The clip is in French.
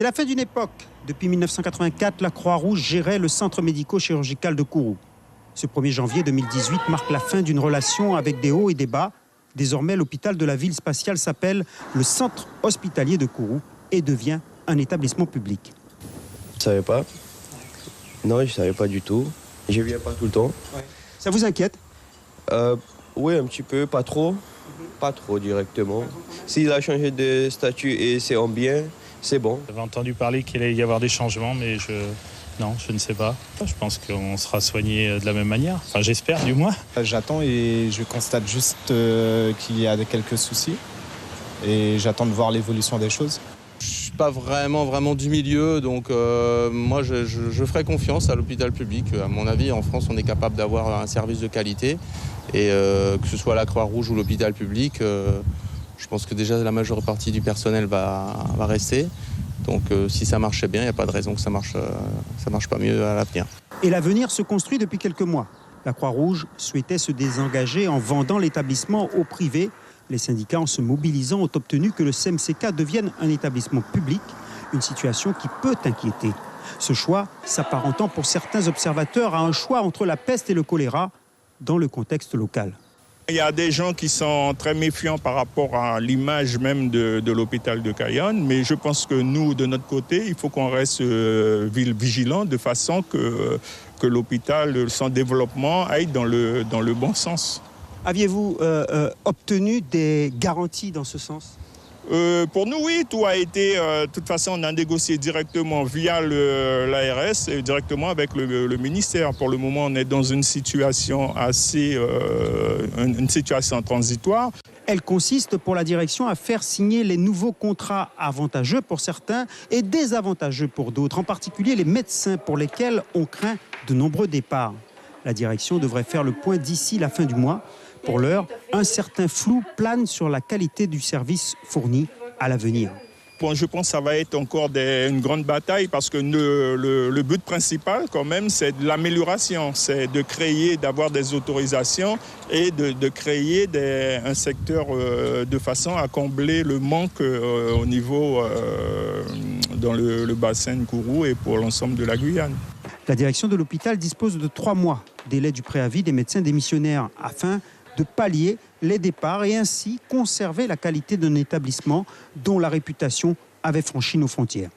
C'est la fin d'une époque. Depuis 1984, la Croix-Rouge gérait le centre médico-chirurgical de Kourou. Ce 1er janvier 2018 marque la fin d'une relation avec des hauts et des bas. Désormais, l'hôpital de la ville spatiale s'appelle le Centre hospitalier de Kourou et devient un établissement public. Je ne savais pas. Non, je ne savais pas du tout. Je ne viens pas tout le temps. Ouais. Ça vous inquiète? Oui, un petit peu, pas trop. Pas trop directement. S'il a changé de statut et c'est en bien, c'est bon. J'avais entendu parler qu'il allait y avoir des changements, mais non, je ne sais pas. Je pense qu'on sera soigné de la même manière. Enfin, j'espère du moins. J'attends et je constate juste qu'il y a quelques soucis. Et j'attends de voir l'évolution des choses. Je ne suis pas vraiment du milieu, donc moi je ferai confiance à l'hôpital public. À mon avis, en France, on est capable d'avoir un service de qualité. Et que ce soit la Croix-Rouge ou l'hôpital public, je pense que déjà la majeure partie du personnel va rester. Donc si ça marchait bien, il n'y a pas de raison que ça marche pas mieux à l'avenir. Et l'avenir se construit depuis quelques mois. La Croix-Rouge souhaitait se désengager en vendant l'établissement au privé. Les syndicats, en se mobilisant, ont obtenu que le CMCK devienne un établissement public, une situation qui peut inquiéter. Ce choix s'apparentant pour certains observateurs à un choix entre la peste et le choléra dans le contexte local. Il y a des gens qui sont très méfiants par rapport à l'image même de l'hôpital de Cayenne, mais je pense que nous, de notre côté, il faut qu'on reste vigilant de façon que l'hôpital, son développement aille dans le bon sens. Aviez-vous obtenu des garanties dans ce sens ? Pour nous, oui, tout a été... de toute façon, on a négocié directement via l'ARS et directement avec le ministère. Pour le moment, on est dans une situation une situation transitoire. Elle consiste pour la direction à faire signer les nouveaux contrats avantageux pour certains et désavantageux pour d'autres, en particulier les médecins pour lesquels on craint de nombreux départs. La direction devrait faire le point d'ici la fin du mois. Pour l'heure, un certain flou plane sur la qualité du service fourni à l'avenir. Bon, je pense que ça va être encore une grande bataille parce que le but principal, quand même, c'est de l'amélioration. C'est de créer, d'avoir des autorisations et de créer un secteur de façon à combler le manque au niveau dans le bassin de Kourou et pour l'ensemble de la Guyane. La direction de l'hôpital dispose de 3 mois, délai du préavis des médecins démissionnaires, afin de pallier les départs et ainsi conserver la qualité d'un établissement dont la réputation avait franchi nos frontières.